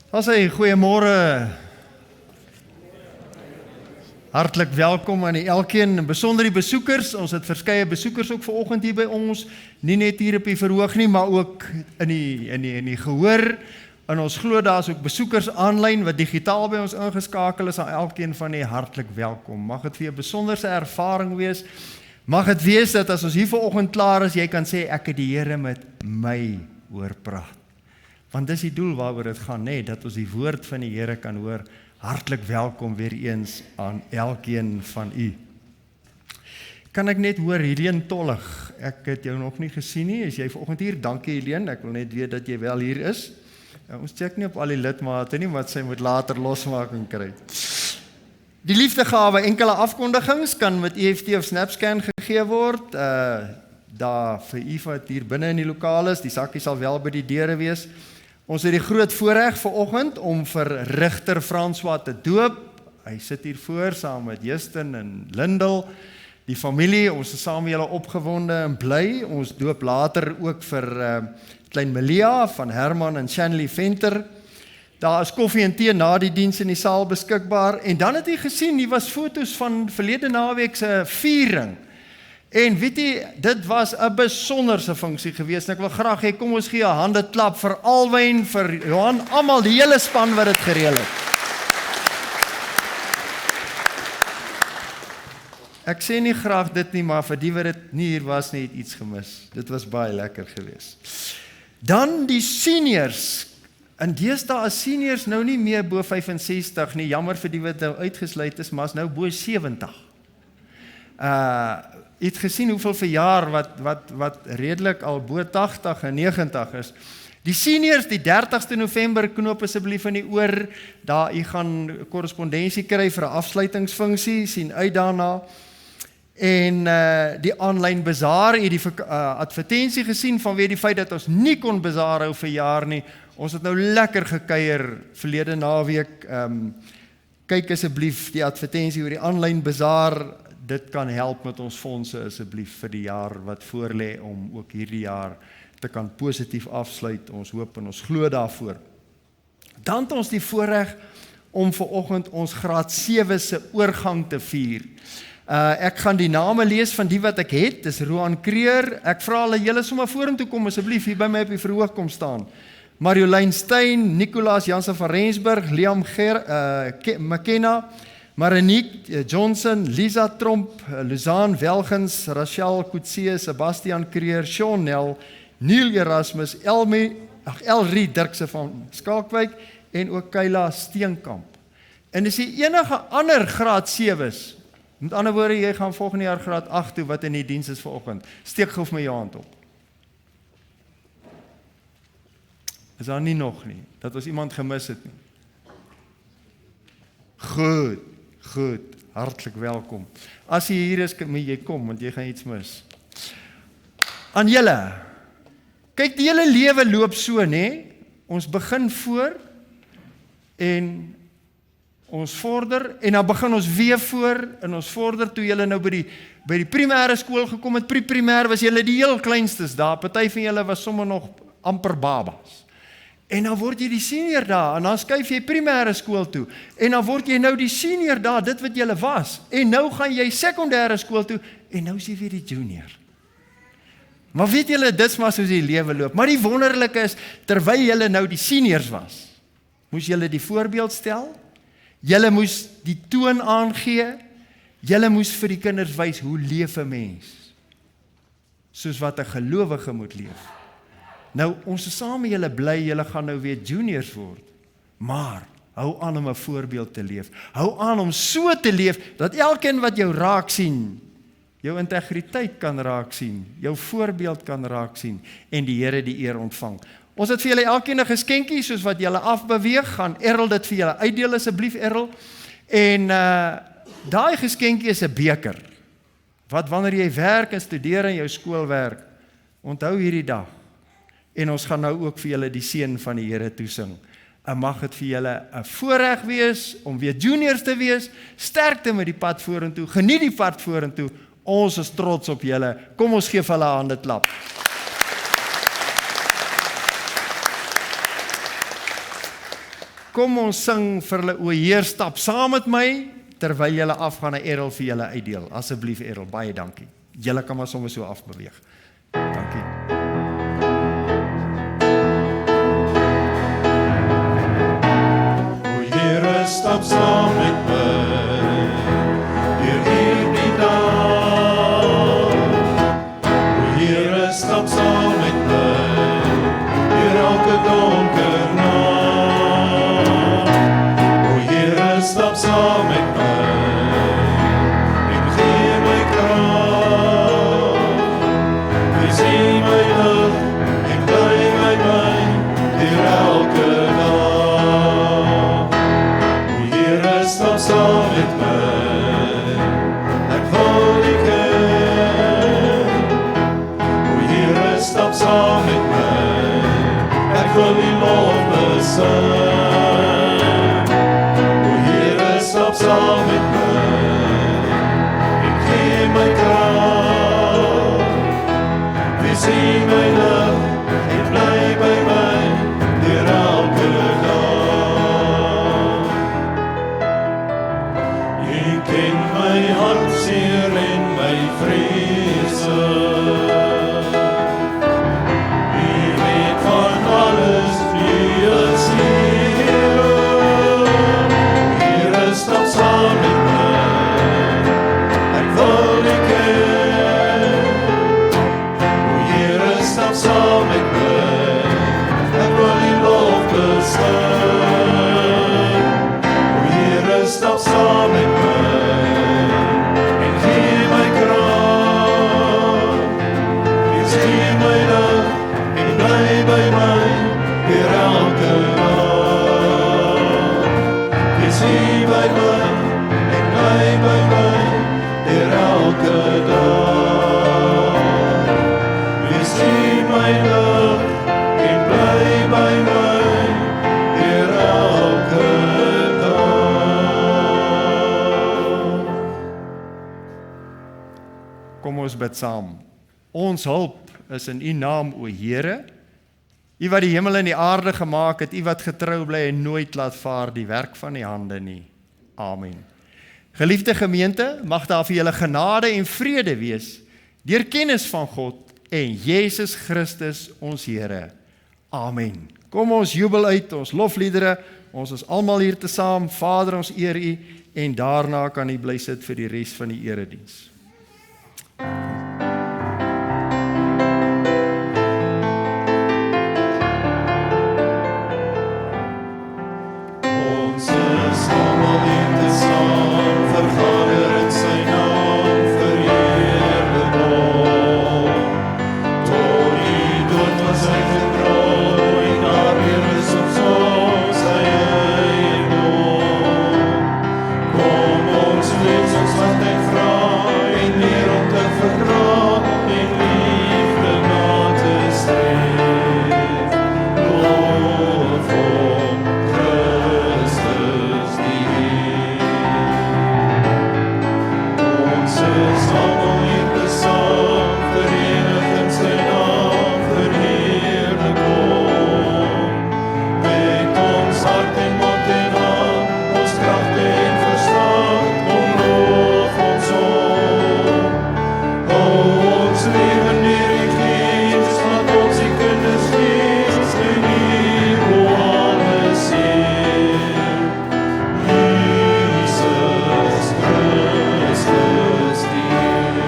Goeiemôre. Hartlik welkom aan elkeen, besonder die besoekers. Ons het verskeie besoekers ook vanoggend hier by ons, nie net hier op die verhoog nie, maar ook in die gehoor. En ons glo daar's ook besoekers aanlyn wat digitaal by ons ingeskakel is. Aan elkeen van die hartlik welkom. Mag dit vir jou 'n besonderse ervaring wees. Mag dit wees dat as ons hier vanoggend klaar is, jy kan sê ek het die Here met my hoor praat. Want dis die doel waaroor dit gaan, dat ons die woord van die Here kan hoor. Hartlik welkom weer eens aan elkeen van u. Kan ek net hoor, Helene Tollig, ek het jou nog nie gesien nie, is jy vanoggend hier? Dankie Helene, ek wil net weet dat jy wel hier is. Ons check nie op al die lidmate nie, wat sy moet later losmaking kry. Die liefdegawe, enkele afkondigings, kan met EFT of SnapScan gegee word, daar vir u wat hier binne in die lokaal is, die sakkie sal wel by die deure wees. Ons het die groot voorreg vanoggend om vir Rigter François te doop. Hy sit hier voor saam met Justin en Lindel. Die familie, ons is saam met julle opgewonde en bly. Ons doop later ook vir klein Melia van Herman en Shanley Venter. Daar is koffie en tee na die diens in die saal beskikbaar. En dan het jy gesien, hier was foto's van verlede naweek se viering. En weet jy, dit was 'n besonderse funksie geweest. Ek wil graag hê, kom ons gee 'n handeklap vir Alwyn, vir Johan, almal, die hele span wat dit gereël het. Ek sê nie graag dit nie, maar vir die wat dit nie hier was nie, het iets gemis. Dit was baie lekker geweest. Dan die seniors. En deesdae is seniors nou nie meer bo 65 nie, jammer vir die wat nou uitgesluit is, maar is nou bo 70. Jy het gesien hoeveel verjaar wat redelik al bo 80 en 90 is. Die seniors, die 30ste November, knoop asseblief in die oor, daar jy gaan korrespondensie kry vir 'n afsluitingsfunksie, sien uit daarna. En die online bazaar, jy die advertensie gesien vanweë die feit dat ons nie kon bazaar hou vir jaar nie. Ons het nou lekker gekuier verlede naweek. Kyk asseblief die advertensie oor die online bazaar. Dit kan help met ons fondse asseblief vir die jaar wat voorlê om ook hierdie jaar te kan positief afsluit. Ons hoop en ons glo daarvoor. Dan het ons die voorreg om vanoggend ons graad 7 se oorgang te vier. Ek gaan die name lees van die wat ek het. Dis Roan Kreer. Ek vra hulle julle sommer vorentoe kom asseblief hier by my op die verhoog kom staan. Marjolein Stein, Nicolaas Jansen van Rensburg, Liam McKenna, Marinique Johnson, Lisa Tromp, Luzaan Welgens, Rachel Coetzee, Sebastian Kreer, Sean Nel, Neil Erasmus, Elrie Dirkse van Skalkwyk en ook Kayla Steenkamp. En as jy enige ander graad 7's, met ander woorde, jy gaan volgende jaar graad 8 toe wat in die diens is vanoggend, steek gou vir my jou hand op. Is daar nie nog nie, dat ons iemand gemis het nie. Goed, hartlik welkom. As jy hier is, moet jy kom, want jy gaan iets mis. Aan julle, kyk, die hele lewe loop so, ons begin voor, en ons vorder, en dan begin ons weer voor, en ons vorder, toe julle nou by die primêre skool gekom het, pre-primêr was julle die heel kleinstes daar, party van julle was sommer nog amper babas. En dan word jy die senior daar, en dan skuif jy primêre skool toe, en dan word jy nou die senior daar, dit wat jy was, en nou gaan jy sekondêre skool toe, en nou is jy weer die junior. Maar weet julle, dit is maar soos die lewe loop, maar die wonderlike is, terwyl julle nou die seniors was, moes julle die voorbeeld stel, julle moes die toon aangee, julle moes vir die kinders wys, hoe leef 'n mens, soos wat 'n gelowige moet leef. Nou, ons is saam met julle bly, julle gaan nou weer juniors word, maar hou aan om 'n voorbeeld te leef. Hou aan om so te leef, dat elkeen wat jou raak sien, jou integriteit kan raak sien, jou voorbeeld kan raak sien, en die Here die eer ontvang. Ons het vir julle elkeen 'n geskenkie, soos wat julle afbeweeg, gaan Errol dit vir julle uitdeel asseblief, Errol. En daai geskenkie is 'n beker, wat wanneer jy werk en studeer in jou skoolwerk, onthou hierdie dag. En ons gaan nou ook vir julle die seën van die Here toesing. En mag dit vir julle 'n voorreg wees om weer juniors te wees. Sterkte met die pad vorentoe. Geniet die pad vorentoe. Ons is trots op julle. Kom ons gee vir hulle 'n hande klap. kom ons sing vir hulle, o Heer, stap saam met my, terwyl julle afgaan, 'n Errol vir julle uitdeel. Asseblief Errol, baie dankie. Julle kan maar sommer so afbeweeg. Dankie. O Here, stap saam met my, deur hierdie dag. O Here, stap saam met my, deur elke donker nag. O Here, stap saam met my, en gee my krag. Wees in my lig, en bly by my, deur elke dag. O Here, stap saam met my, ek wil U ken. O Here, stap saam met my, ek wil U lof besing. O Here, stap saam met my, en gee my krag. Wees in my lig, en bly by my, deur elke dag. U ken my hartseer en my vrese. U weet van alles, U is Here. Here, stap saam met my, ek wil U ken. O Here, stap saam met my, ek wil U lof besing. O Here, stap saam met my, en gee my krag. Wees in my lig, en bly by my, deur elke dag. Wees in my lig, en bly by my, deur elke dag. Wees in my lig, en bly by my, deur elke dag. Kom ons bid saam. Ons hulp is in U naam, o Here. U wat die hemel en die aarde gemaak het, U wat getrou bly en nooit laat vaar die werk van die hande nie. Amen. Geliefde gemeente, mag daar vir julle genade en vrede wees, deur kennis van God en Jesus Christus ons Here. Amen. Kom ons jubel uit, ons lofliedere, ons is almal hier te saam, Vader, ons eer U, en daarna kan U bly sit vir die res van die erediens. Ons is almal hier te saam, vergader in sy naam, verheerlik hom. Tot die dood was hy getrooi, en daar weer is ons sy eiendom. Kom ons lees ons wat hy vra, en leer om te verdra, en liefde na te streef. Lof hom, Christus die Heer. Ons is almal hier te saam, verenig in sy naam, verheerlik hom. Met ons hart en mond en hand, ons krag en verstand, kom loof ons hom. Hou ons leven deur die Gees, laat ons die kinders wees, en hier hoe alles seën. Jesus Christus die Heer.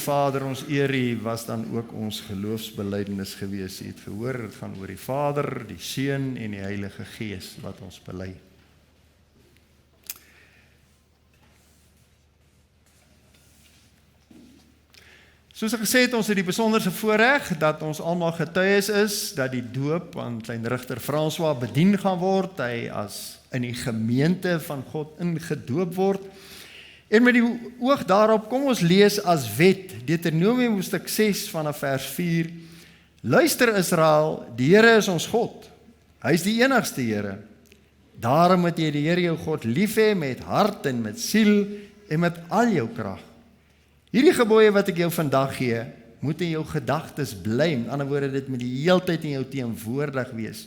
Vader ons eer U was dan ook ons geloofsbelijdenis gewees. U het gehoor, dit gaan oor die Vader, die Seun en die Heilige Gees wat ons bely. Soos ek gesê het, ons het die besonderse voorreg dat ons almal getuies is dat die doop aan klein Rigter François bedien gaan word, hy as in die gemeente van God ingedoop word. En met die oog daarop, kom ons lees as wet, Deuteronomium hoofstuk 6 vanaf vers 4. Luister Israel, die Here is ons God. Hy is die enigste Here. Daarom moet jy die Here jou God lief hê met hart en met siel en met al jou krag. Hierdie gebooie wat ek jou vandag gee, moet in jou gedagtes bly. In ander woorde, dit moet die heeltyd in jou teenwoordig wees.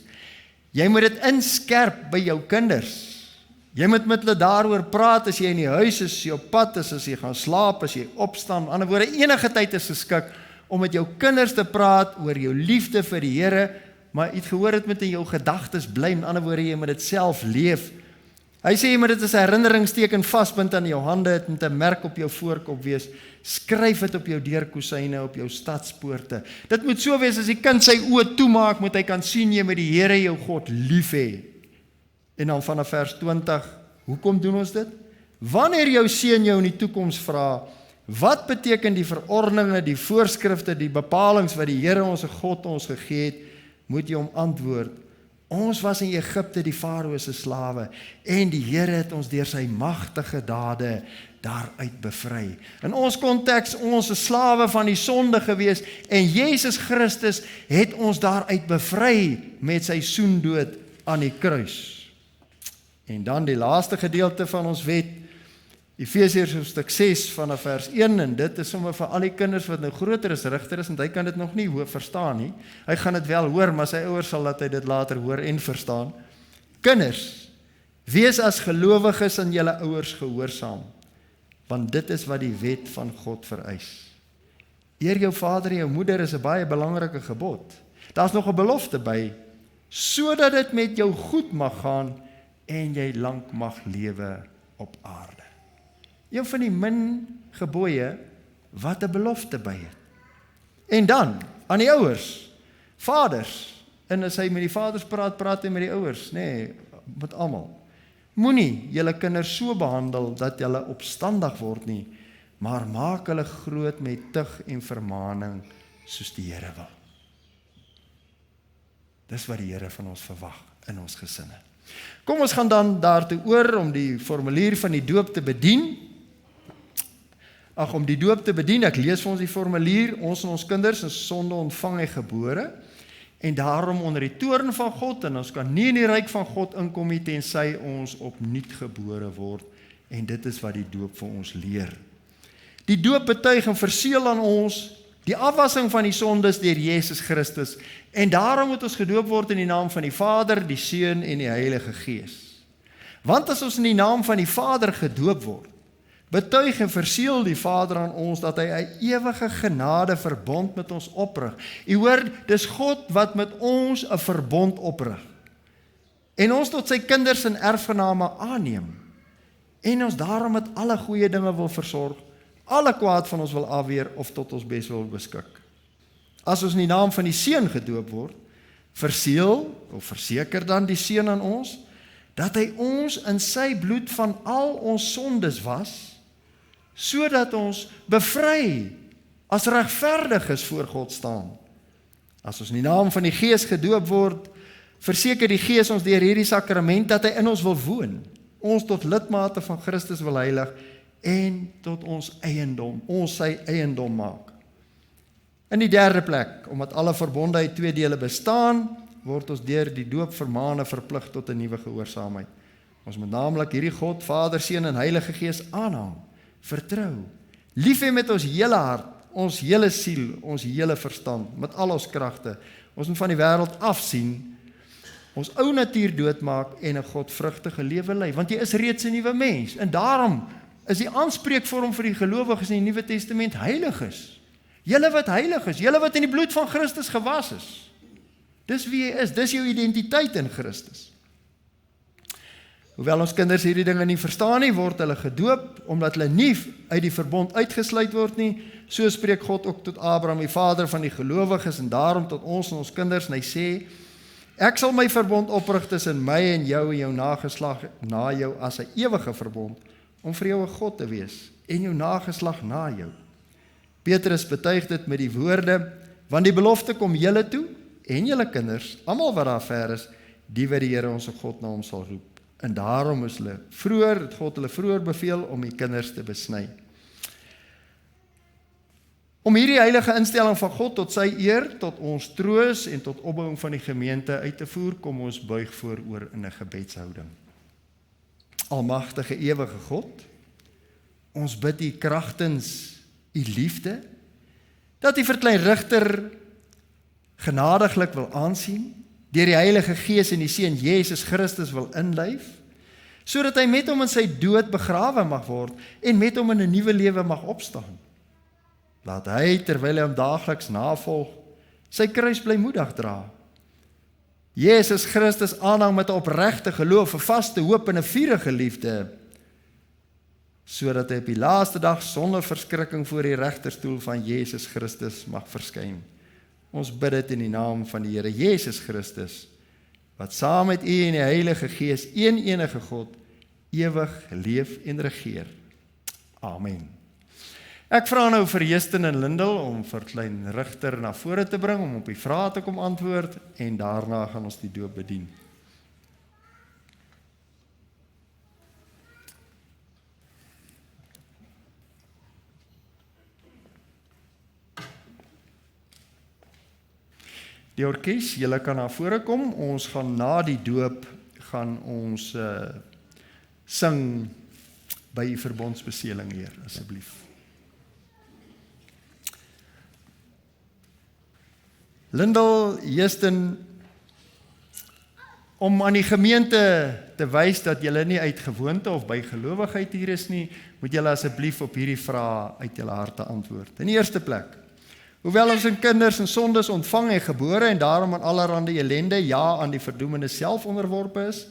Jy moet dit inskerp by jou kinders. Jy moet met hulle daaroor praat as jy in die huis is, as jy op pad is, as jy gaan slaap, as jy opstaan. In ander woorde, enige tyd is geskik om met jou kinders te praat oor jou liefde vir die Here, maar jy het gehoor, dit moet in jou gedagtes bly. In ander woorde, jy moet dit self leef. Hy sê jy moet dit as 'n herinneringsteken vasbind aan jou hande, dit moet 'n merk op jou voorkop wees. Skryf dit op jou deurkusyne, op jou stadspoorte. Dit moet so wees as die kind sy oë toemaak, moet hy kan sien jy met die Here jou God lief hê. En dan vanaf vers 20, hoekom doen ons dit? Wanneer jou seun jou in die toekoms vra, wat beteken die verordeninge, die voorskrifte, die bepalings wat die Here ons God ons gegee het, moet jy hom antwoord. Ons was in Egipte die Farao se slawe en die Here het ons deur sy magtige dade daaruit bevry. In ons konteks, ons is slawe van die sonde gewees en Jesus Christus het ons daaruit bevry met sy soendood aan die kruis. En dan die laaste gedeelte van ons wet, Efesiërs hoofstuk 6 vanaf vers 1, en dit is sommer vir al die kinders wat nou groter is, Rigter is, en hy kan dit nog nie verstaan nie. Hy gaan dit wel hoor, maar sy ouers sal dat hy dit later hoor en verstaan. Kinders, wees as gelowiges aan julle ouers gehoorsaam, want dit is wat die wet van God vereis. Eer jou vader en jou moeder is 'n baie belangrike gebod. Daar's nog 'n belofte by, sodat dit met jou goed mag gaan en jy lank mag lewe op aarde. Een van die min gebooie wat 'n belofte by het. En dan, aan die ouers, vaders, en as hy met die vaders praat, praat hy met die ouers, nee, met almal. Moenie julle kinders so behandel dat julle opstandig word nie, maar maak hulle groot met tug en vermaaning soos die Here wil. Dis wat die Here van ons verwag in ons gesinne. Kom ons gaan dan daartoe oor om die formulier van die doop te bedien. Om die doop te bedien, ek lees vir ons die formulier, ons en ons kinders is sonde ontvang en gebore, en daarom onder die toorn van God, en ons kan nie in die ryk van God inkom nie, tensy ons opnuut gebore word, en dit is wat die doop vir ons leer. Die doop betuig en verseël aan ons die afwassing van die sondes deur Jesus Christus, en daarom moet ons gedoop word in die naam van die Vader, die Seun en die Heilige Gees. Want as ons in die naam van die Vader gedoop word, betuig en verseël die Vader aan ons dat hy 'n ewige genade verbond met ons oprig. U hoor, dis God wat met ons 'n verbond oprig. En ons tot sy kinders en erfgename aanneem. En ons daarom met alle goeie dinge wil versorg, alle kwaad van ons wil afweer of tot ons bes wil beskik. As ons in die naam van die Seun gedoop word, verseël of verseker dan die Seun aan ons, dat hy ons in sy bloed van al ons sondes was, sodat ons bevry as regverdig is voor God staan. As ons in die naam van die Gees gedoop word, verseker die Gees ons deur hierdie sakrament dat hy in ons wil woon, ons tot lidmate van Christus wil heilig en tot ons eiendom, ons sy eiendom maak. In die derde plek, omdat alle verbonde uit twee dele bestaan, word ons deur die doop vermane verplig tot 'n nuwe gehoorsaamheid. Ons moet naamlik hierdie God, Vader, Seun en Heilige Gees aanhang, vertrou, lief hê met ons hele hart, ons hele siel, ons hele verstand, met al ons kragte. Ons moet van die wêreld afsien, ons ou natuur doodmaak en 'n godvrugtige lewe lei, want jy is reeds 'n nuwe mens, en daarom is die aanspreekvorm vir die gelowiges in die Nuwe Testament heiliges. Julle wat heilig is, julle wat in die bloed van Christus gewas is. Dis wie jy is, dis jou identiteit in Christus. Hoewel ons kinders hierdie dinge nie verstaan nie, word hulle gedoop, omdat hulle nie uit die verbond uitgesluit word nie. So spreek God ook tot Abraham, die vader van die gelowiges, en daarom tot ons en ons kinders, en hy sê, ek sal my verbond oprig tussen my en jou nageslag na jou as 'n ewige verbond, om vir jou 'n God te wees, en jou nageslag na jou. Petrus betuig dit met die woorde, want die belofte kom julle toe, en julle kinders, almal wat daar ver is, die wat die Here ons God na hom sal roep. En daarom het God hulle vroeër beveel om die kinders te besny. Om hierdie heilige instelling van God tot sy eer, tot ons troos en tot opbouing van die gemeente uit te voer, kom ons buig vooroor in 'n gebedshouding. Almagtige ewige God, ons bid U kragtens U liefde, dat U vir klein Rigter genadiglik wil aansien, deur die Heilige Gees en die Seun Jesus Christus wil inlyf, sodat hy met hom in sy dood begrawe mag word en met hom in 'n nuwe lewe mag opstaan. Laat hy, terwyl hy hom daagliks navolg, sy kruis blymoedig dra. Jesus Christus aanhang met 'n opregte geloof, 'n vaste hoop en 'n vurige liefde, sodat hy op die laaste dag sonder verskrikking voor die regterstoel van Jesus Christus mag verskyn. Ons bid dit in die naam van die Here Jesus Christus, wat saam met U en die Heilige Gees, een enige God, ewig leef en regeer. Amen. Ek vra nou vir Justin en Lindel om vir klein Rigter na vore te bring, om op die vrae te kom antwoord, en daarna gaan ons die doop bedien. Die orkes, julle kan na vore kom. Ons gaan na die doop gaan ons sing by U verbondsbeseeling, Heer, asseblief. Lindel, Justin, om aan die gemeente te wys dat julle nie uit gewoonte of by gelowigheid hier is nie, moet julle asseblief op hierdie vrae uit julle harte antwoord. In die eerste plek, hoewel ons in kinders en sondes ontvang en gebore en daarom aan allerhande ellende, ja, aan die verdoemende self onderworpe is,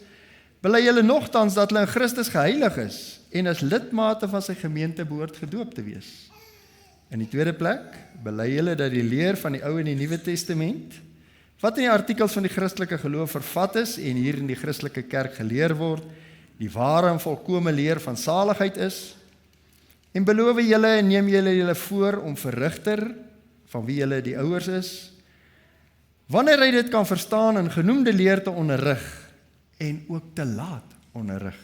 bely julle nogtans dat hulle in Christus geheilig is en as lidmate van sy gemeente behoort gedoop te wees. In die tweede plek, bely julle dat die leer van die Ou en die Nuwe Testament, wat in die artikels van die Christelike geloof vervat is en hier in die Christelike kerk geleer word, die ware en volkome leer van saligheid is, en beloof julle en neem julle voor om vir Rigter, van wie julle die ouers is, wanneer hy dit kan verstaan en genoemde leer te onderrig en ook te laat onderrig.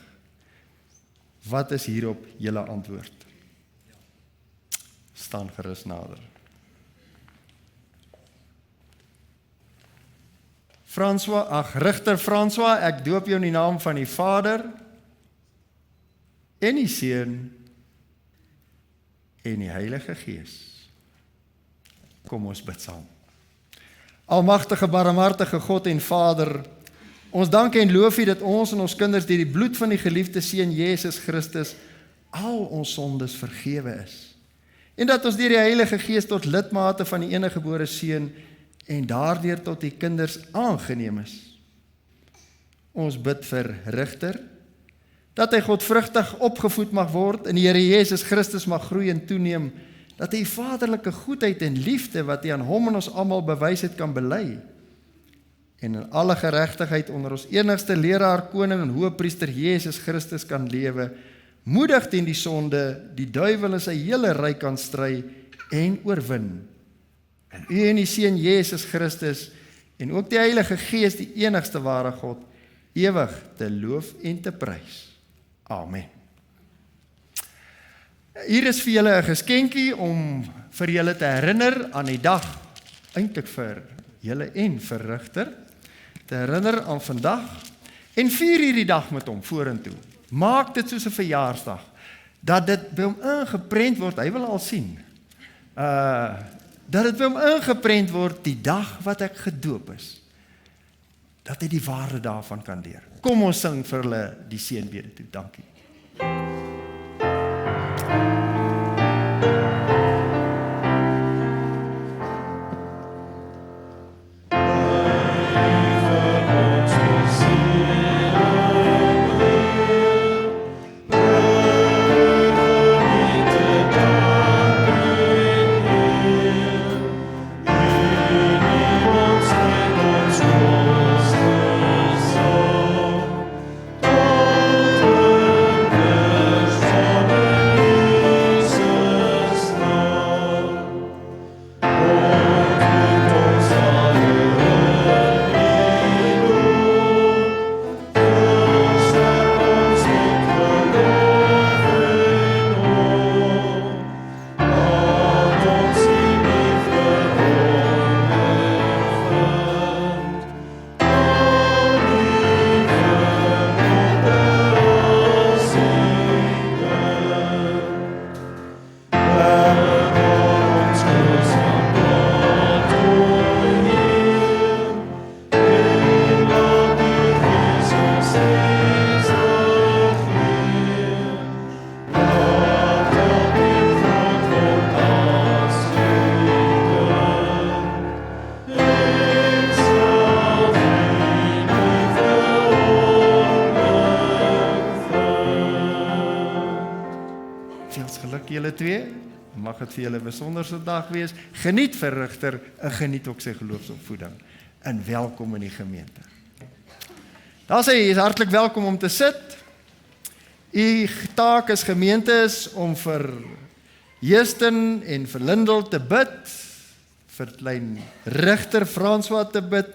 Wat is hierop julle antwoord? Staan gerus nader. Rigter François, ek doop jou in die naam van die Vader en die Seun en die Heilige Gees. Kom ons bid saam. Almagtige, barmhartige God en Vader, ons dank en loof U dat ons en ons kinders deur die bloed van die geliefde Seun Jesus Christus al ons sondes vergewe is. En dat ons deur die Heilige Gees tot lidmate van die eniggebore Seun en daardeur tot die kinders aangeneem is. Ons bid vir Rigter, dat hy godvrugtig opgevoed mag word, en die Here Jesus Christus mag groei en toeneem, dat hy vaderlike goedheid en liefde wat hy aan hom en ons almal bewys het kan bely, en in alle geregtigheid onder ons enigste leraar, koning en hoëpriester Jesus Christus kan lewe, moedig teen die sonde, die duiwel in sy hele ryk kan stry en oorwin. En U en die Seun Jesus Christus en ook die Heilige Gees, die enigste ware God, ewig te loof en te prys. Amen. Hier is vir julle 'n geskenkie om vir julle te herinner aan die dag, eintlik vir julle en vir Rigter, te herinner aan vandag en vier hierdie dag met hom vorentoe. Maak dit soos 'n verjaarsdag, dat dit by hom ingeprent word, hy wil al sien, dat dit by hom ingeprent word die dag wat ek gedoop is, dat hy die waarde daarvan kan leer. Kom ons sing vir hulle die seënbede toe. Dankie. Hy vir ons beseeling julle twee, mag dit vir julle 'n besonderse dag wees. Geniet vir Rigter en geniet ook sy geloofsopvoeding. En welkom in die gemeente. Daar sê jy is hartlik welkom om te sit. U taak as gemeente is om vir Justin en vir Lindel te bid, vir klein Rigter François te bid,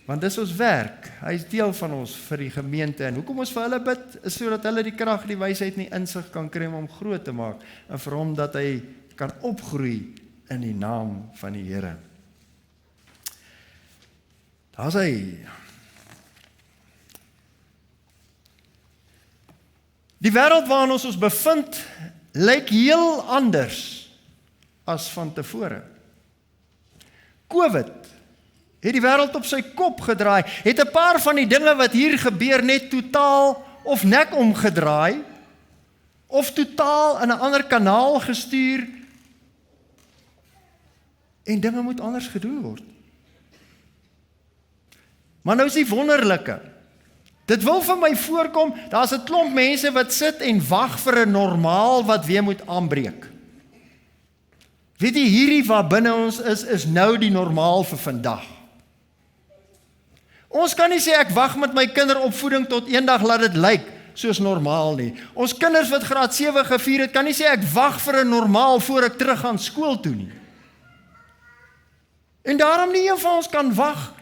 want dis ons werk. Hy is deel van ons vir die gemeente. En hoekom ons vir hulle bid, is sodat hulle die krag, die wysheid en die insig kan kry om hom groot te maak, en vir hom dat hy kan opgroei in die naam van die Here. Daar is hy. Die wêreld waarin ons bevind, lyk heel anders as van tevore. COVID het die wêreld op sy kop gedraai, het 'n paar van die dinge wat hier gebeur net totaal of nek omgedraai, of totaal in 'n ander kanaal gestuur, en dinge moet anders gedoen word. Maar nou is die wonderlike, dit wil vir my voorkom, daar's 'n klomp mense wat sit en wag vir 'n normaal wat weer moet aanbreek. Weet jy, hierdie wat binne ons is nou die normaal vir vandag. Ons kan nie sê ek wag met my kinderopvoeding tot eendag laat dit lyk soos normaal nie. Ons kinders wat graad 7 gevier het, kan nie sê ek wag vir 'n normaal voor ek terug gaan skool toe nie. En daarom nie een van ons kan wag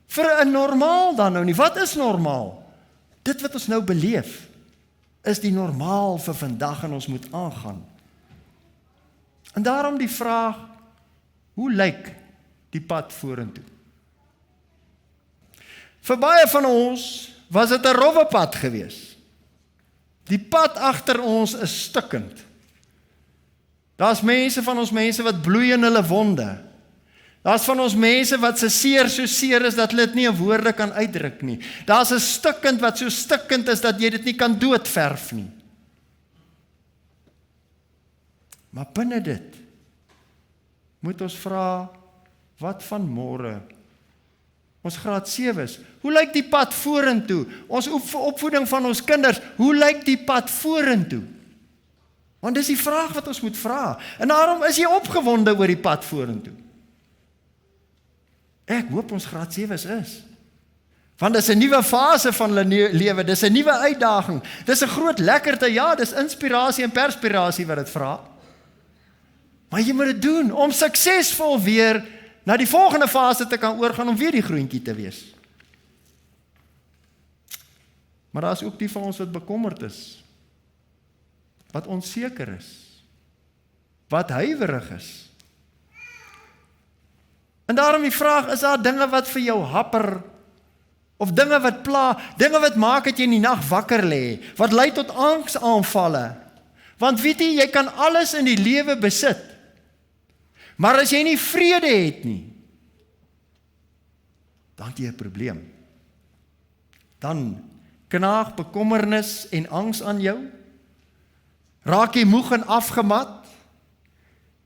vir 'n normaal dan nou nie. Wat is normaal? Dit wat ons nou beleef, is die normaal vir vandag en ons moet aangaan. En daarom die vraag, hoe lyk die pad vorentoe? Vir baie van ons was dit 'n rowwe pad gewees. Die pad agter ons is stikkend. Daar's mense van ons mense wat bloei in hulle wonde. Daar's van ons mense wat se seer so seer is dat hulle dit nie in woorde kan uitdruk nie. Daar's 'n stikkend wat so stikkend is dat jy dit nie kan doodverf nie. Maar binne dit moet ons vra, wat van môre? Ons graad 7's, hoe lyk die pad vorentoe? Ons opvoeding van ons kinders, hoe lyk die pad vorentoe? Want dis die vraag wat ons moet vra. En daarom is jy opgewonde oor die pad vorentoe. Ek hoop ons graad 7's is. Want dis 'n nuwe fase van hulle lewe, dis 'n nuwe uitdaging. Dis 'n groot lekkerte, ja, dis inspirasie en perspirasie wat dit vra. Maar jy moet dit doen om suksesvol weer na die volgende fase te kan oorgaan om weer die groentjie te wees. Maar daar is ook die van ons wat bekommerd is, wat onseker is, wat huiwerig is. En daarom die vraag, is daar dinge wat vir jou happer, of dinge wat pla, dinge wat maak dat jy in die nag wakker lê, wat lei tot angsaanvalle? Want weet jy kan alles in die lewe besit, maar as jy nie vrede het nie, dan het jy 'n probleem. Dan knaag bekommernis en angs aan jou, raak jy moeg en afgemat,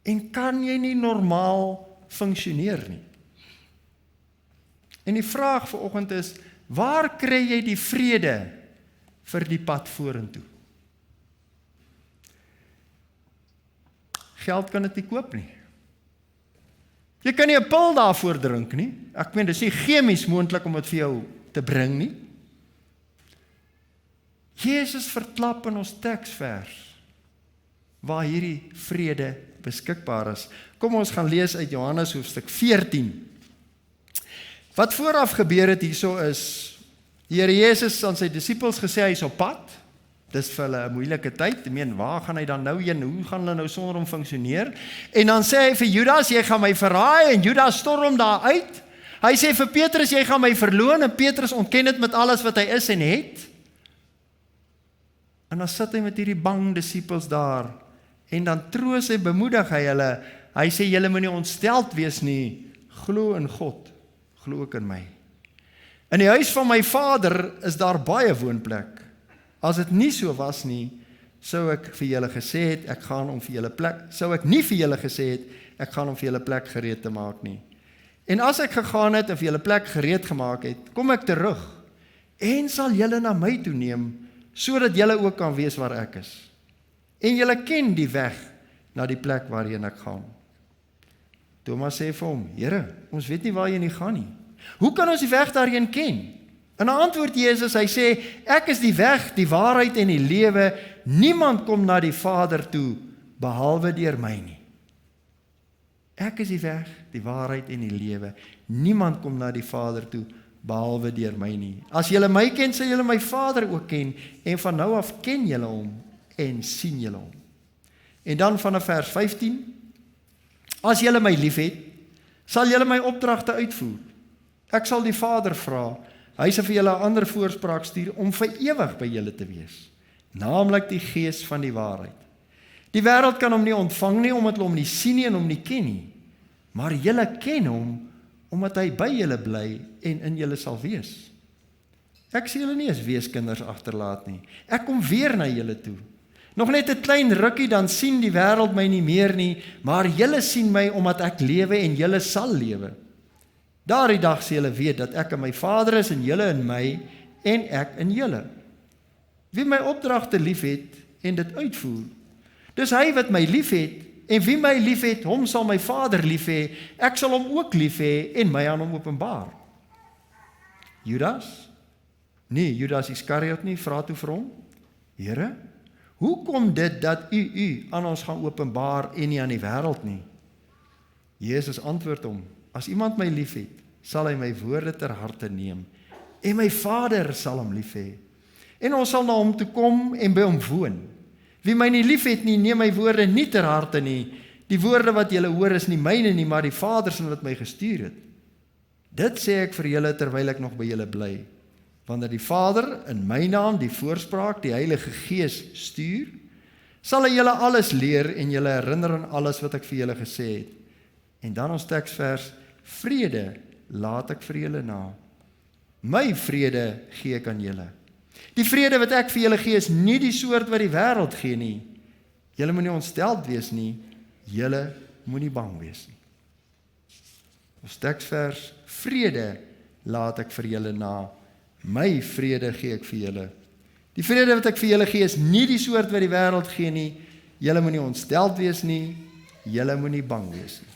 en kan jy nie normaal funksioneer nie. En die vraag vanoggend is, waar kry jy die vrede vir die pad vorentoe? Geld kan dit nie koop nie. Jy kan nie 'n pil daarvoor drink nie. Ek meen, dis nie chemies moontlik om dit vir jou te bring nie. Jesus verklap in ons teksvers waar hierdie vrede beskikbaar is. Kom ons gaan lees uit Johannes hoofstuk 14. Wat vooraf gebeur het hierso is, die Here Jesus aan sy disippels gesê hy is op pad. Dis vir hulle 'n moeilike tyd. Ek meen, waar gaan hy dan nou heen? Hoe gaan hulle nou sonder hom funksioneer? En dan sê hy vir Judas, jy gaan my verraai, en Judas storm daar uit. Hy sê vir Petrus, jy gaan my verloon, en Petrus ontken dit met alles wat hy is en het. En dan sit hy met hierdie bang disippels daar, en dan troos en bemoedig hy hulle. Hy sê, julle moenie ontsteld wees nie, glo in God, glo ook in my. In die huis van my Vader is daar baie woonplek. As dit nie so was nie, sou ek vir julle gesê het, ek gaan om vir julle plek, sou ek nie vir julle gesê het, ek gaan om vir julle plek gereed te maak nie. En as ek gegaan het en vir julle plek gereed gemaak het, kom ek terug, en sal julle na my toe neem, sodat julle ook kan wees waar ek is. en julle ken die weg na die plek waarheen ek gaan. Thomas sê vir hom, Here, ons weet nie waarheen jy gaan nie. Hoe kan ons die weg daarheen ken? En dan antwoord Jezus, hy sê, ek is die weg, die waarheid en die lewe, niemand kom na die Vader toe, behalwe deur my nie. Ek is die weg, die waarheid en die lewe, niemand kom na die Vader toe, behalwe deur my nie. As julle my ken, sal julle my Vader ook ken, en van nou af ken julle hom, en sien julle hom. En dan vanaf vers 15, as julle my liefhet, sal julle my opdragte uitvoer. Ek sal die Vader vra, hy sal vir julle 'n ander voorspraak stuur, om vir ewig by julle te wees, naamlik die Gees van die waarheid. Die wêreld kan hom nie ontvang nie, omdat hulle hom nie sien nie en hom nie ken nie, maar julle ken hom, omdat hy by julle bly en in julle sal wees. Ek sê julle nie as weeskinders agterlaat nie, ek kom weer na julle toe. Nog net 'n klein rukkie, dan sien die wêreld my nie meer nie, maar julle sien my, omdat ek lewe en julle sal lewe. Daardie dag sê julle weet, dat ek in my Vader is en julle in my, en ek in julle. Wie my opdragte lief het, en dit uitvoer, dis hy wat my lief het, en wie my lief het, hom sal my Vader lief hê, ek sal hom ook lief hê, en my aan hom openbaar. Judas? Nee, Judas Iskariot nie, vra toe vir hom, Here, hoe kom dit dat u aan ons gaan openbaar en nie aan die wêreld nie? Jezus antwoord hom, as iemand my lief het, sal hy my woorde ter harte neem, en my Vader sal hom lief hê. En ons sal na hom toe kom en by hom woon. Wie my nie lief het nie, neem my woorde nie ter harte nie. Die woorde wat julle hoor is nie myne nie, maar die Vader se wat my gestuur het. Dit sê ek vir julle terwyl ek nog by julle bly. Wanneer die Vader in my naam die voorspraak, die Heilige Gees stuur, sal hy julle alles leer en julle herinner aan alles wat ek vir julle gesê het. En dan ons teksvers, vrede laat ek vir julle na. My vrede gee ek aan julle. Die vrede wat ek vir julle gee is nie die soort wat die wêreld gee nie. Julle moet nie ontsteld wees nie, julle moet nie bang wees nie. Ons teksvers, vrede laat ek vir julle na. My vrede gee ek vir julle. Die vrede wat ek vir julle gee is nie die soort wat die wêreld gee nie. Julle moet nie ontsteld wees nie, julle moet nie bang wees nie.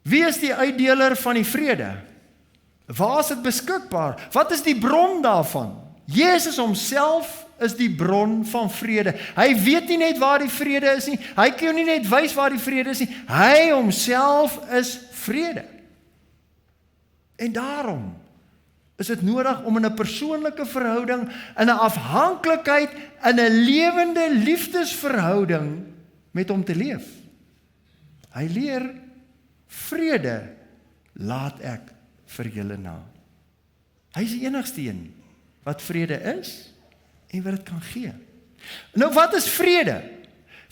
Wie is die uitdeler van die vrede? Waar is dit beskikbaar? Wat is die bron daarvan? Jezus homself is die bron van vrede. Hy weet nie net waar die vrede is nie. Hy kan jou nie net wys waar die vrede is nie. Hy homself is vrede. En daarom is dit nodig om in 'n persoonlike verhouding, in 'n afhanklikheid, in 'n lewende liefdesverhouding met hom te leef. Hy leer, vrede laat ek vir julle na. Hy is die enigste een wat vrede is en wat dit kan gee. Nou wat is vrede?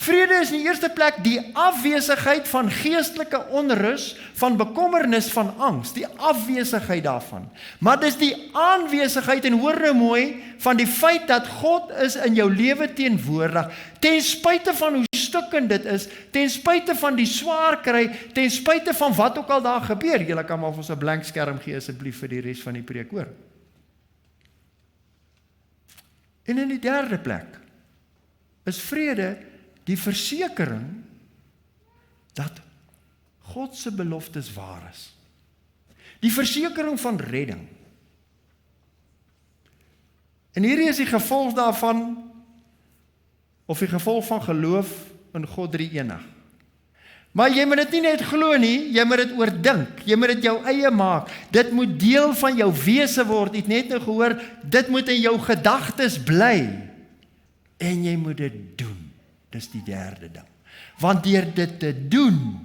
Vrede is in die eerste plek die afwesigheid van geestelike onrus, van bekommernis, van angs, die afwesigheid daarvan. Maar dis die aanwesigheid, en hoor nou mooi, van die feit dat God is in jou lewe teenwoordig, ten spyte van hoe stukkend dit is, ten spyte van die swaar kry, ten spyte van wat ook al daar gebeur. Julle kan maar vir ons 'n blank skerm gee asseblief vir die res van die preek, hoor. En in die derde plek is vrede die versekering dat God se beloftes waar is. Die versekering van redding. En hierdie is die gevolg daarvan, of die gevolg van geloof in God drie-enig. Maar jy moet dit nie net glo nie, jy moet dit oordink, jy moet dit jou eie maak, dit moet deel van jou wese word, jy het net nou gehoor, dit moet in jou gedagtes bly, en jy moet dit doen. Dis die derde ding. Want deur dit te doen,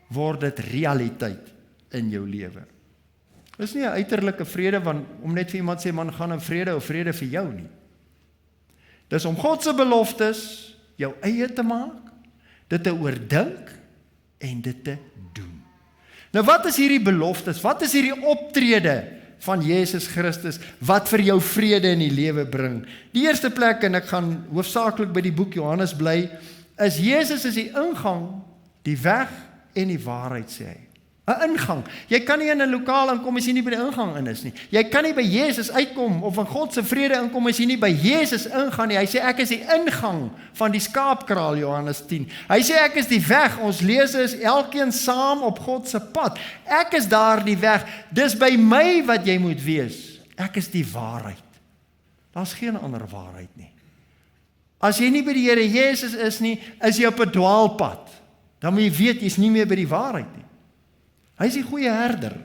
word dit realiteit in jou lewe. Dis nie 'n uiterlike vrede, om net vir iemand sê, man, gaan in vrede of vrede vir jou nie. Dis om God se beloftes jou eie te maak, dit te oordink, en dit te doen. Nou wat is hierdie beloftes? Wat is hierdie optrede van Jesus Christus, wat vir jou vrede in die lewe bring? Die eerste plek, en ek gaan hoofsaaklik by die boek Johannes bly, is Jesus is die ingang, die weg en die waarheid, sê hy. 'n ingang. Jy kan nie in 'n lokaal inkom as jy nie by die ingang in is nie. Jy kan nie by Jesus uitkom of in God se vrede inkom as jy nie by Jesus ingaan nie. Hy sê ek is die ingang van die skaapkraal, Johannes 10. Hy sê ek is die weg. Ons lees is elkeen saam op God se pad. Ek is daar die weg. Dis by my wat jy moet wees. Ek is die waarheid. Daar's geen ander waarheid nie. As jy nie by die Here Jesus is nie, is jy op 'n dwaalpad. Dan moet jy weet jy's nie meer by die waarheid nie. Hy is die goeie herder,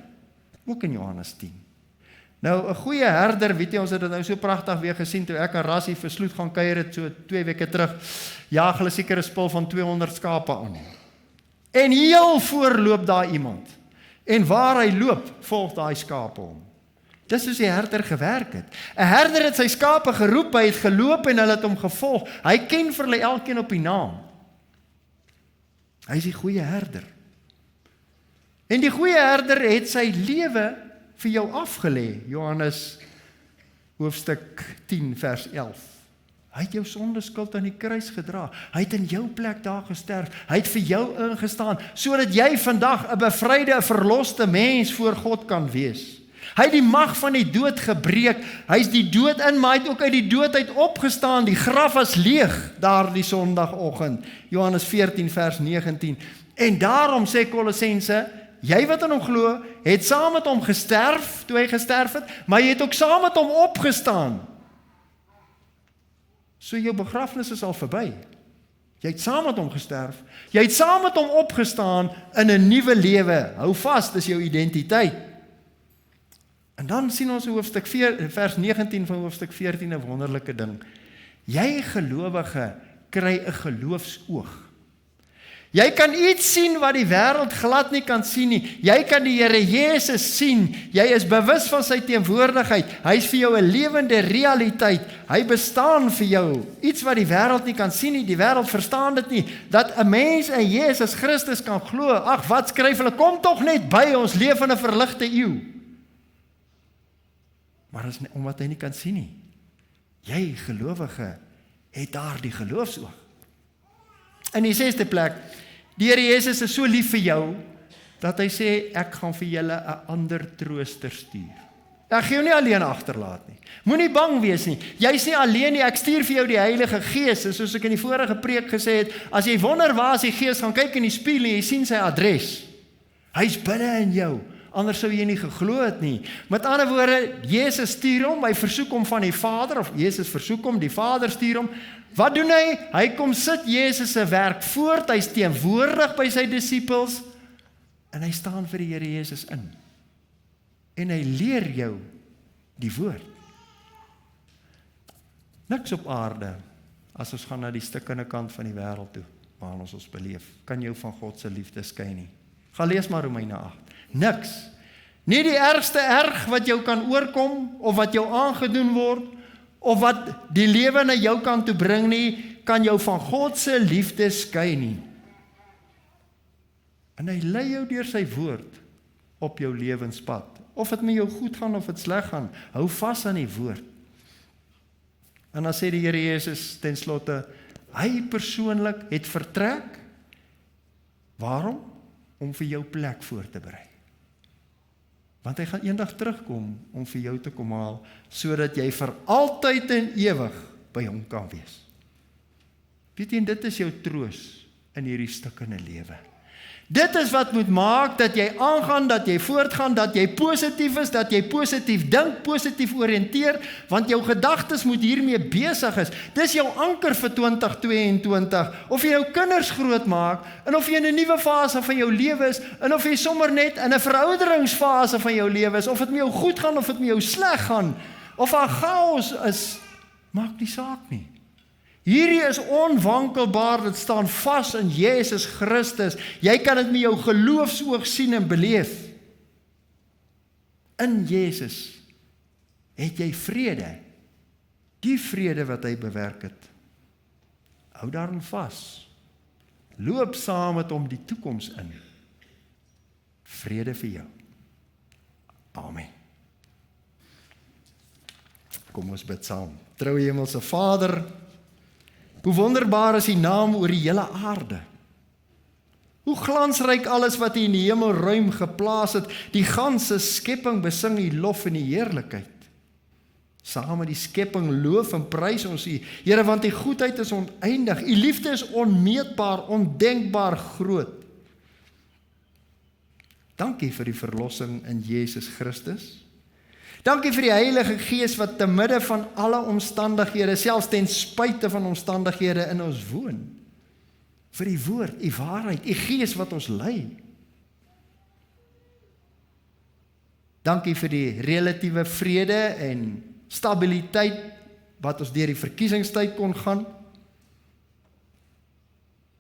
ook in Johannes 10. Nou, 'n goeie herder, weet jy, ons het dit nou so pragtig weer gesien, toe ek en Rassie vir Sloet gaan kuier het, so 2 weke terug, jaag hulle seker 'n spul van 200 skape aan. En heel voorloop daar iemand. En waar hy loop, volg daai skape hom. Dis soos die herder gewerk het. 'n Herder het sy skape geroep, hy het geloop en hulle het hom gevolg. Hy ken vir hulle elkeen op die naam. Hy is die goeie herder. En die goeie herder het sy lewe vir jou afgelê. Johannes hoofstuk 10 vers 11. Hy het jou sondeskuld aan die kruis gedra. Hy het in jou plek daar gesterf. Hy het vir jou ingestaan, sodat jy vandag 'n bevryde, 'n verloste mens voor God kan wees. Hy het die mag van die dood gebreek. Hy is die dood in, maar hy het ook uit die dood uit opgestaan. Die graf was leeg daar die sondagoggend. Johannes 14 vers 19. En daarom sê Kolossense, jy wat in hom glo, het saam met hom gesterf, toe hy gesterf het, maar jy het ook saam met hom opgestaan. So jou begrafnis is al verby. Jy het saam met hom gesterf, jy het saam met hom opgestaan in 'n nuwe lewe. Hou vas, dis jou identiteit. En dan sien ons hoofstuk 4, vers 19 van hoofstuk 14 'n wonderlike ding. Jy gelowige kry 'n geloofsoog. Jy kan iets sien wat die wêreld glad nie kan sien nie. Jy kan die Here Jesus sien. Jy is bewus van sy teenwoordigheid. Hy is vir jou 'n lewende realiteit. Hy bestaan vir jou. Iets wat die wêreld nie kan sien nie. Die wêreld verstaan dit nie. Dat 'n mens in Jesus Christus kan glo. Ag, wat skryf hulle? Kom tog net by, ons leef in 'n verligte eeu. Maar dit is nie omdat hy nie kan sien nie. Jy gelowige het daar die geloofsoog. In die 6de plek, die Here Jesus is so lief vir jou, dat hy sê, ek gaan vir julle 'n ander trooster stuur. Ek gaan jou nie alleen agterlaat nie. Moenie bang wees nie. Jy's nie alleen nie, ek stuur vir jou die Heilige Gees. En soos ek in die vorige preek gesê het, as jy wonder waar is die Gees, gaan kyk in die spieël en jy sien sy adres. Hy's binne in jou. Anders sou jy nie geglo het nie. Met ander woorde, Jesus stuur hom, hy versoek hom van die Vader, of Jesus versoek hom, die Vader stuur hom. Wat doen hy? Hy kom sit Jesus se werk voort, hy's teenwoordig by sy disippels, en hy staan vir die Here Jesus in. En hy leer jou die woord. Niks op aarde, as ons gaan na die stukkende kant van die wêreld toe, waar ons beleef, kan jou van God se liefde skei nie. Gaan lees maar Romeine 8. Niks. Nie die ergste erg wat jou kan oorkom, of wat jou aangedoen word, of wat die lewe na jou kant toe bring nie, kan jou van God se liefde skei nie. En hy lei jou deur sy woord op jou lewenspad. Of dit met jou goed gaan of dit sleg gaan, hou vas aan die woord. En dan sê die Here Jesus ten slotte, hy persoonlik het vertrek. Waarom? Om vir jou plek voor te berei. Want hy gaan eendag terugkom om vir jou te kom haal, sodat jy vir altyd en ewig by hom kan wees. Weet jy, dit is jou troos in hierdie stukkende lewe. Dit is wat moet maak dat jy aangaan, dat jy voortgaan, dat jy positief is, dat jy positief dink, positief oriënteer, want jou gedagtes moet hiermee besig is. Dis jou anker vir 2022, of jy jou kinders groot maak, en of jy in 'n nuwe fase van jou lewe is, en of jy sommer net in 'n verouderingsfase van jou lewe is, of dit met jou goed gaan, of dit met jou sleg gaan, of daar chaos is, maak nie saak nie. Hierdie is onwankelbaar, dit staan vas in Jesus Christus. Jy kan dit met jou geloofsoog sien en beleef. In Jesus het jy vrede, die vrede wat hy bewerk het. Hou daarin vas. Loop saam met hom die toekoms in. Vrede vir jou. Amen. Kom ons bid saam. Troue Hemelse Vader, hoe wonderbaar is die naam oor die hele aarde. Hoe glansryk alles wat hy in die hemelruim geplaas het, die ganse skepping besing die lof en die heerlikheid. Saam met die skepping loof en prys ons U, Here, want U goedheid is oneindig, U liefde is onmeetbaar, ondenkbaar groot. Dankie vir die verlossing in Jesus Christus. Dankie vir die Heilige Gees wat te midde van alle omstandighede, selfs ten spyte van omstandighede in ons woon. Vir die woord, die waarheid, die Gees wat ons lei. Dankie vir die relatiewe vrede en stabiliteit wat ons deur die verkiesingstyd kon gaan.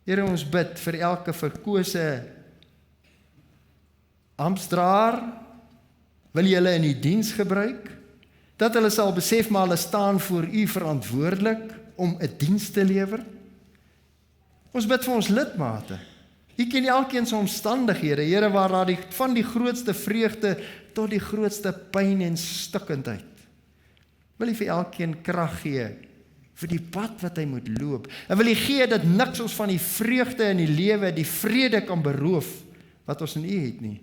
Here, ons bid vir elke verkose amptdraer, wil jy hulle in die diens gebruik, dat hulle sal besef maar hulle staan voor U verantwoordelik om 'n diens te lewer. Ons bid vir ons lidmate. U ken elkeen se omstandighede, Here, waar daar van die grootste vreugde tot die grootste pyn en stikkendheid. Wil U vir elkeen krag gee vir die pad wat hy moet loop. En wil U gee dat niks ons van die vreugde in die lewe, die vrede kan beroof wat ons in U het nie.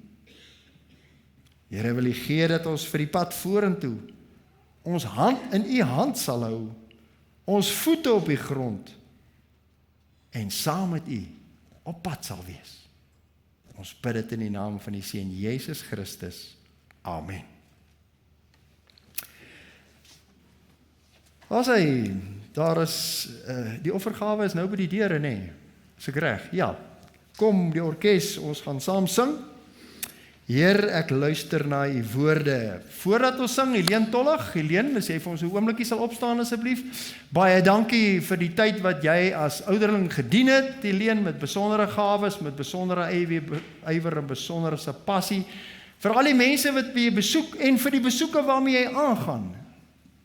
Here, wil U gee dat ons vir die pad vorentoe ons hand in U hand sal hou, ons voete op die grond en saam met U op pad sal wees. Ons bid dit in die naam van die Seun Jesus Christus. Amen. Daar is, die offergawe is nou by die deure, nee. Is ek reg? Ja. Kom die orkes, ons gaan saam sing. Heer, ek luister na U woorde. Voordat ons sing, Helene Tollig, Helene, as jy vir ons 'n oombliekie sal opstaan asseblief. Baie dankie vir die tyd wat jy as ouderling gedien het, Helene, met besondere gawes, met besondere ywer en besondere passie. Vir al die mense wat jy besoek en vir die besoeke waarmee jy aangaan.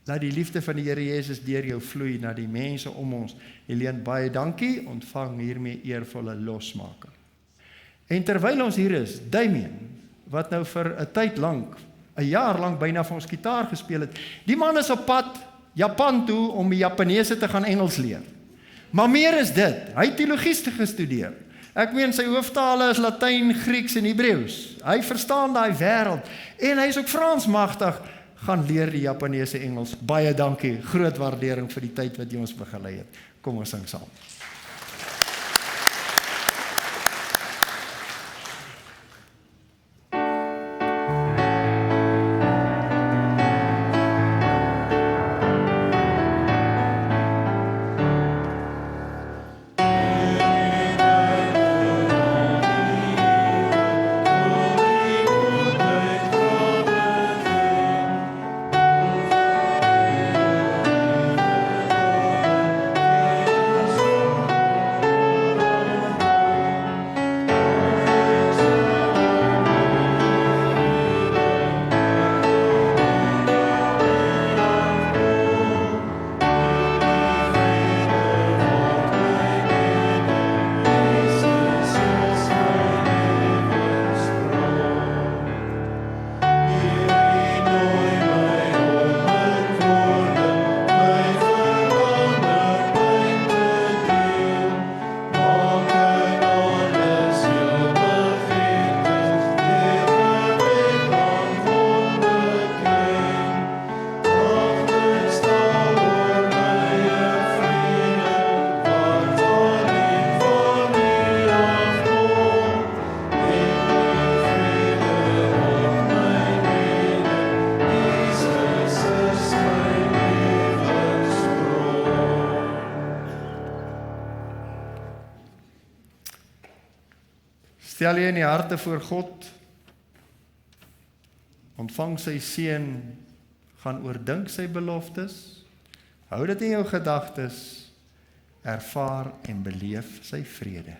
Laat die liefde van die Here Jesus deur jou vloei na die mense om ons. Helene, baie dankie, ontvang hiermee eervolle losmaking. En terwyl ons hier is, Damien, wat nou vir 'n tyd lank, 'n jaar lank byna vir ons gitaar gespeel het. Die man is op pad Japan toe om die Japaneese te gaan Engels leer. Maar meer is dit, hy het teologie gestudeer. Ek meen sy hooftale is Latyn, Grieks en Hebreëus. Hy verstaan daai wêreld en hy is ook Frans magtig, gaan leer die Japaneese Engels. Baie dankie, groot waardering vir die tyd wat jy ons begelei het. Kom ons sing saam. Stel jy in die harte voor God, ontvang sy seën, gaan oordink sy beloftes, hou dit in jou gedagtes, ervaar en beleef sy vrede.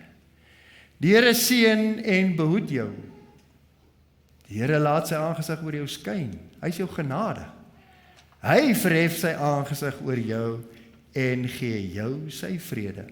Die Here seën en behoed jou. Die Here laat sy aangesig oor jou skyn, hy is jou genadig. Hy verhef sy aangesig oor jou en gee jou sy vrede.